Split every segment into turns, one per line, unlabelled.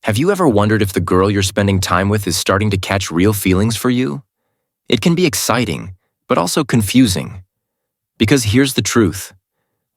Have you ever wondered if the girl you're spending time with is starting to catch real feelings for you? It can be exciting, but also confusing. Because here's the truth.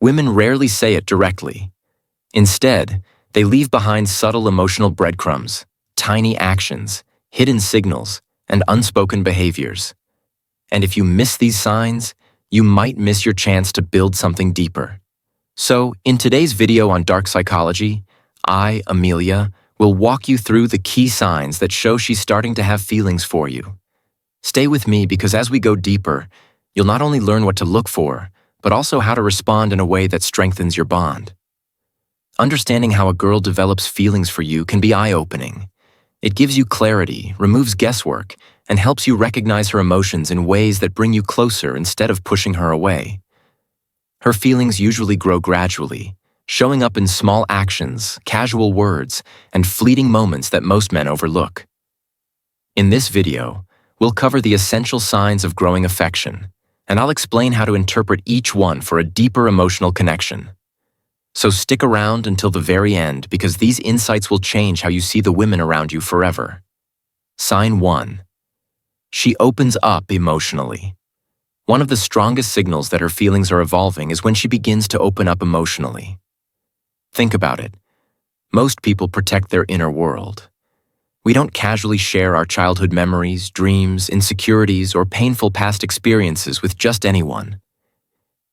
Women rarely say it directly. Instead, they leave behind subtle emotional breadcrumbs, tiny actions, hidden signals, and unspoken behaviors. And if you miss these signs, you might miss your chance to build something deeper. So, in today's video on dark psychology, I, Amelia, will walk you through the key signs that show she's starting to have feelings for you. Stay with me because as we go deeper, you'll not only learn what to look for, but also how to respond in a way that strengthens your bond. Understanding how a girl develops feelings for you can be eye-opening. It gives you clarity, removes guesswork, and helps you recognize her emotions in ways that bring you closer instead of pushing her away. Her feelings usually grow gradually, showing up in small actions, casual words, and fleeting moments that most men overlook. In this video, we'll cover the essential signs of growing affection, and I'll explain how to interpret each one for a deeper emotional connection. So stick around until the very end because these insights will change how you see the women around you forever. Sign 1. She opens up emotionally. One of the strongest signals that her feelings are evolving is when she begins to open up emotionally. Think about it. Most people protect their inner world. We don't casually share our childhood memories, dreams, insecurities, or painful past experiences with just anyone.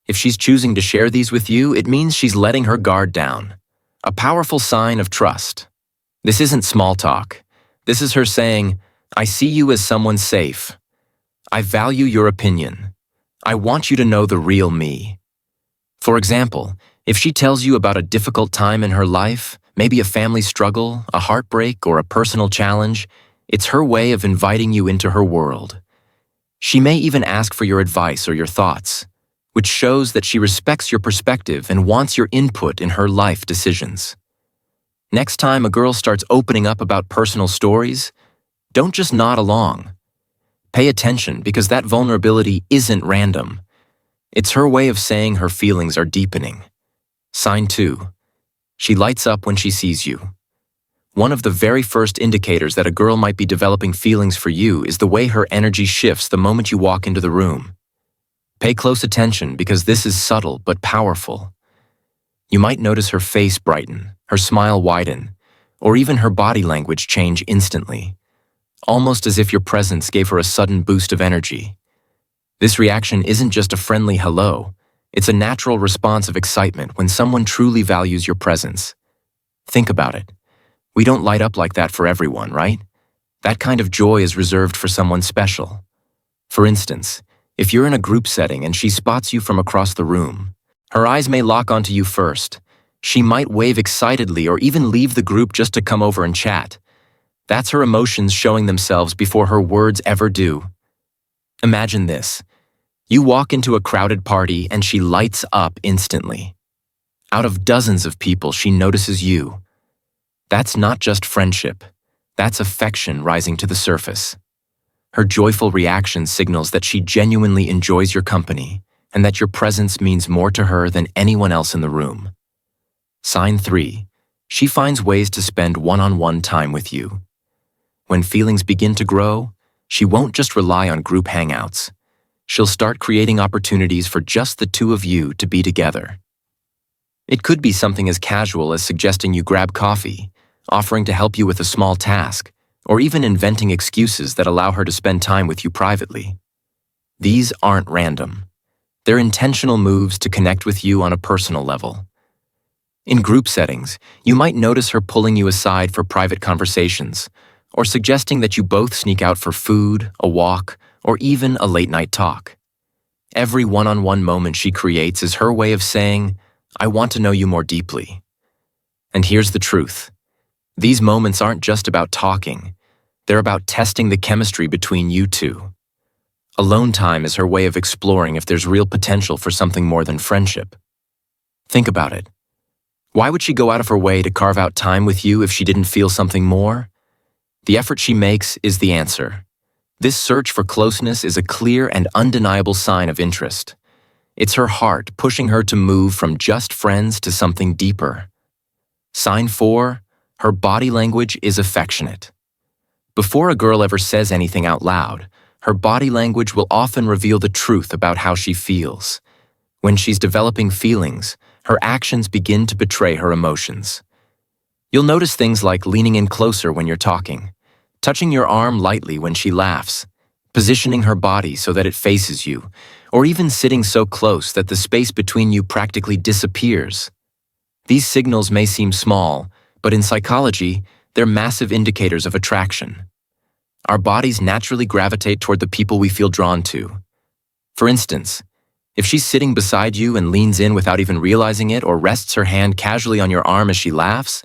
If she's choosing to share these with you, it means she's letting her guard down. A powerful sign of trust. This isn't small talk. This is her saying, I see you as someone safe. I value your opinion. I want you to know the real me. For example, if she tells you about a difficult time in her life, maybe a family struggle, a heartbreak, or a personal challenge, it's her way of inviting you into her world. She may even ask for your advice or your thoughts, which shows that she respects your perspective and wants your input in her life decisions. Next time a girl starts opening up about personal stories, don't just nod along. Pay attention because that vulnerability isn't random. It's her way of saying her feelings are deepening. Sign 2. She lights up when she sees you. One of the very first indicators that a girl might be developing feelings for you is the way her energy shifts the moment you walk into the room. Pay close attention because this is subtle but powerful. You might notice her face brighten, her smile widen, or even her body language change instantly, almost as if your presence gave her a sudden boost of energy. This reaction isn't just a friendly hello, it's a natural response of excitement when someone truly values your presence. Think about it. We don't light up like that for everyone, right? That kind of joy is reserved for someone special. For instance, if you're in a group setting and she spots you from across the room, her eyes may lock onto you first. She might wave excitedly or even leave the group just to come over and chat. That's her emotions showing themselves before her words ever do. Imagine this. You walk into a crowded party and she lights up instantly. Out of dozens of people, she notices you. That's not just friendship. That's affection rising to the surface. Her joyful reaction signals that she genuinely enjoys your company and that your presence means more to her than anyone else in the room. Sign 3. She finds ways to spend one-on-one time with you. When feelings begin to grow, she won't just rely on group hangouts. She'll start creating opportunities for just the two of you to be together. It could be something as casual as suggesting you grab coffee, offering to help you with a small task, or even inventing excuses that allow her to spend time with you privately. These aren't random. They're intentional moves to connect with you on a personal level. In group settings, you might notice her pulling you aside for private conversations, or suggesting that you both sneak out for food, a walk, or even a late-night talk. Every one-on-one moment she creates is her way of saying, I want to know you more deeply. And here's the truth. These moments aren't just about talking. They're about testing the chemistry between you two. Alone time is her way of exploring if there's real potential for something more than friendship. Think about it. Why would she go out of her way to carve out time with you if she didn't feel something more? The effort she makes is the answer. This search for closeness is a clear and undeniable sign of interest. It's her heart pushing her to move from just friends to something deeper. Sign 4, Her body language is affectionate. Before a girl ever says anything out loud, her body language will often reveal the truth about how she feels. When she's developing feelings, her actions begin to betray her emotions. You'll notice things like leaning in closer when you're talking, touching your arm lightly when she laughs, positioning her body so that it faces you, or even sitting so close that the space between you practically disappears. These signals may seem small, but in psychology, they're massive indicators of attraction. Our bodies naturally gravitate toward the people we feel drawn to. For instance, if she's sitting beside you and leans in without even realizing it or rests her hand casually on your arm as she laughs,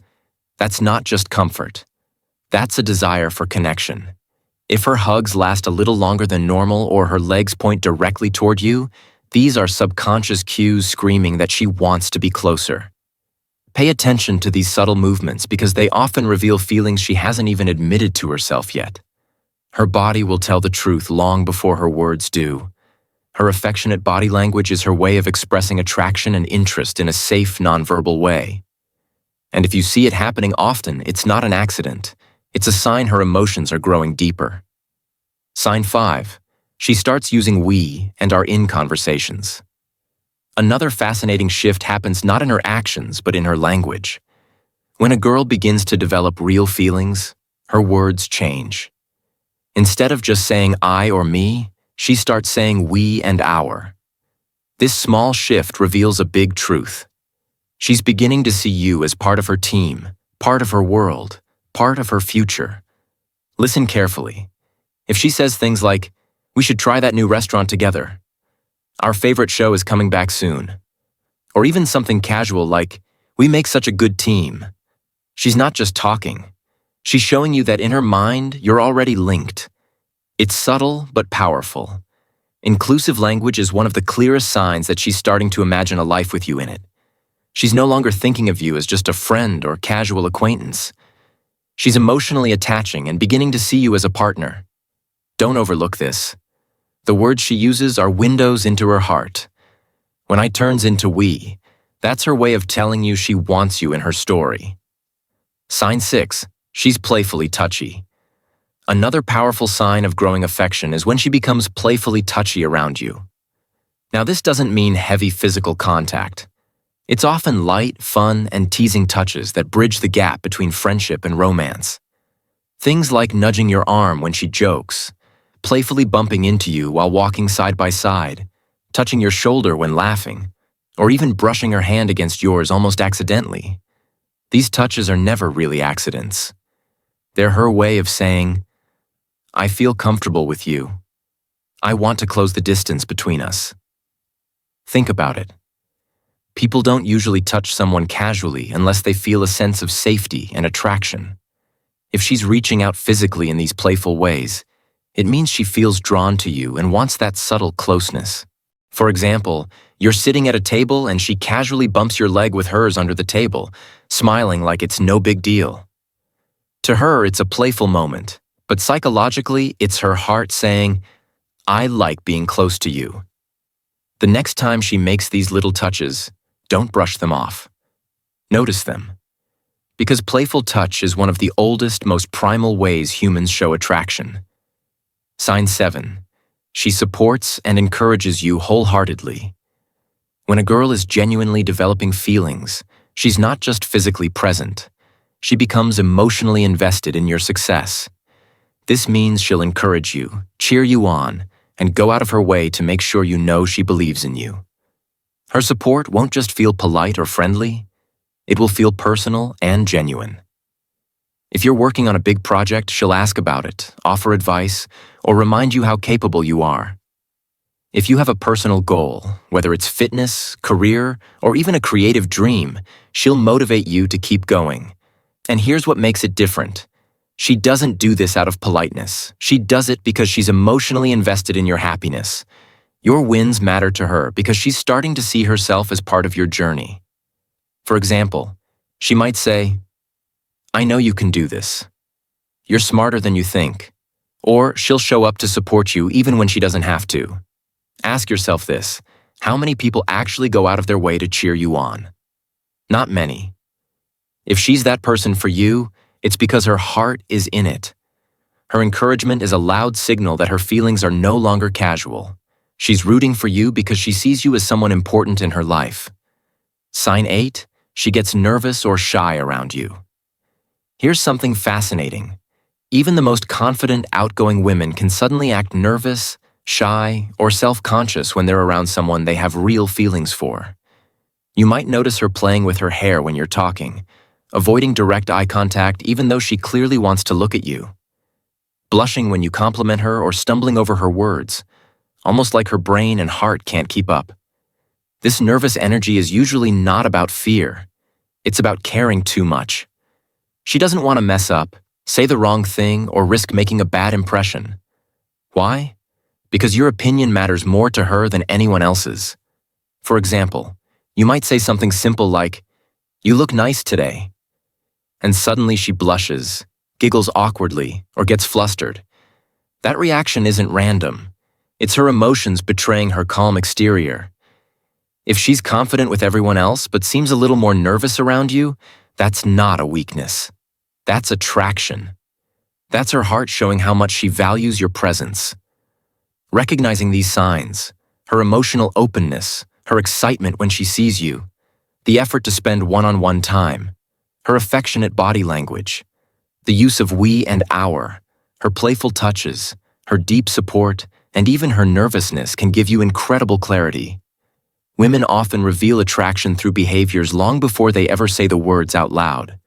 that's not just comfort. That's a desire for connection. If her hugs last a little longer than normal or her legs point directly toward you, these are subconscious cues screaming that she wants to be closer. Pay attention to these subtle movements because they often reveal feelings she hasn't even admitted to herself yet. Her body will tell the truth long before her words do. Her affectionate body language is her way of expressing attraction and interest in a safe, nonverbal way. And if you see it happening often, it's not an accident. It's a sign her emotions are growing deeper. Sign 5. She starts using we and are in conversations. Another fascinating shift happens not in her actions, but in her language. When a girl begins to develop real feelings, her words change. Instead of just saying I or me, she starts saying we and our. This small shift reveals a big truth. She's beginning to see you as part of her team, part of her world, part of her future. Listen carefully. If she says things like, "We should try that new restaurant together," "Our favorite show is coming back soon," or even something casual like, "We make such a good team," she's not just talking. She's showing you that in her mind, you're already linked. It's subtle but powerful. Inclusive language is one of the clearest signs that she's starting to imagine a life with you in it. She's no longer thinking of you as just a friend or casual acquaintance. She's emotionally attaching and beginning to see you as a partner. Don't overlook this. The words she uses are windows into her heart. When I turns into we, that's her way of telling you she wants you in her story. Sign 6. She's playfully touchy. Another powerful sign of growing affection is when she becomes playfully touchy around you. Now, this doesn't mean heavy physical contact. It's often light, fun, and teasing touches that bridge the gap between friendship and romance. Things like nudging your arm when she jokes, playfully bumping into you while walking side by side, touching your shoulder when laughing, or even brushing her hand against yours almost accidentally. These touches are never really accidents. They're her way of saying, "I feel comfortable with you. I want to close the distance between us." Think about it. People don't usually touch someone casually unless they feel a sense of safety and attraction. If she's reaching out physically in these playful ways, it means she feels drawn to you and wants that subtle closeness. For example, you're sitting at a table and she casually bumps your leg with hers under the table, smiling like it's no big deal. To her, it's a playful moment, but psychologically, it's her heart saying, "I like being close to you." The next time she makes these little touches, don't brush them off. Notice them. Because playful touch is one of the oldest, most primal ways humans show attraction. Sign 7. She supports and encourages you wholeheartedly. When a girl is genuinely developing feelings, she's not just physically present. She becomes emotionally invested in your success. This means she'll encourage you, cheer you on, and go out of her way to make sure you know she believes in you. Her support won't just feel polite or friendly, it will feel personal and genuine. If you're working on a big project, she'll ask about it, offer advice, or remind you how capable you are. If you have a personal goal, whether it's fitness, career, or even a creative dream, she'll motivate you to keep going. And here's what makes it different. She doesn't do this out of politeness. She does it because she's emotionally invested in your happiness. Your wins matter to her because she's starting to see herself as part of your journey. For example, she might say, "I know you can do this. You're smarter than you think." Or she'll show up to support you even when she doesn't have to. Ask yourself this: how many people actually go out of their way to cheer you on? Not many. If she's that person for you, it's because her heart is in it. Her encouragement is a loud signal that her feelings are no longer casual. She's rooting for you because she sees you as someone important in her life. Sign 8, she gets nervous or shy around you. Here's something fascinating. Even the most confident, outgoing women can suddenly act nervous, shy, or self-conscious when they're around someone they have real feelings for. You might notice her playing with her hair when you're talking, avoiding direct eye contact even though she clearly wants to look at you, blushing when you compliment her or stumbling over her words, almost like her brain and heart can't keep up. This nervous energy is usually not about fear. It's about caring too much. She doesn't want to mess up, say the wrong thing, or risk making a bad impression. Why? Because your opinion matters more to her than anyone else's. For example, you might say something simple like, "You look nice today." And suddenly she blushes, giggles awkwardly, or gets flustered. That reaction isn't random. It's her emotions betraying her calm exterior. If she's confident with everyone else but seems a little more nervous around you, that's not a weakness. That's attraction. That's her heart showing how much she values your presence. Recognizing these signs, her emotional openness, her excitement when she sees you, the effort to spend one-on-one time, her affectionate body language, the use of we and our, her playful touches, her deep support, and even her nervousness can give you incredible clarity. Women often reveal attraction through behaviors long before they ever say the words out loud.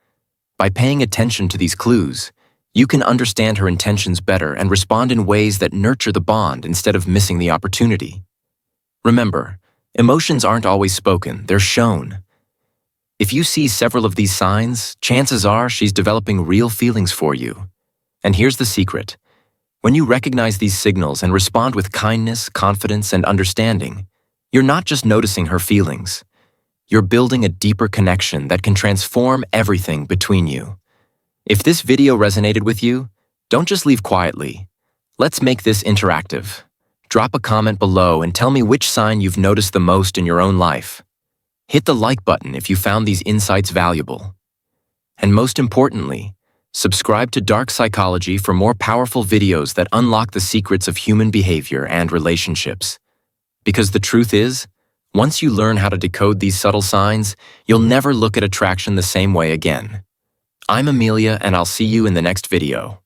By paying attention to these clues, you can understand her intentions better and respond in ways that nurture the bond instead of missing the opportunity. Remember, emotions aren't always spoken, they're shown. If you see several of these signs, chances are she's developing real feelings for you. And here's the secret. When you recognize these signals and respond with kindness, confidence, and understanding, you're not just noticing her feelings. You're building a deeper connection that can transform everything between you. If this video resonated with you, don't just leave quietly. Let's make this interactive. Drop a comment below and tell me which sign you've noticed the most in your own life. Hit the like button if you found these insights valuable. And most importantly, subscribe to Dark Psychology for more powerful videos that unlock the secrets of human behavior and relationships. Because the truth is, once you learn how to decode these subtle signs, you'll never look at attraction the same way again. I'm Amelia, and I'll see you in the next video.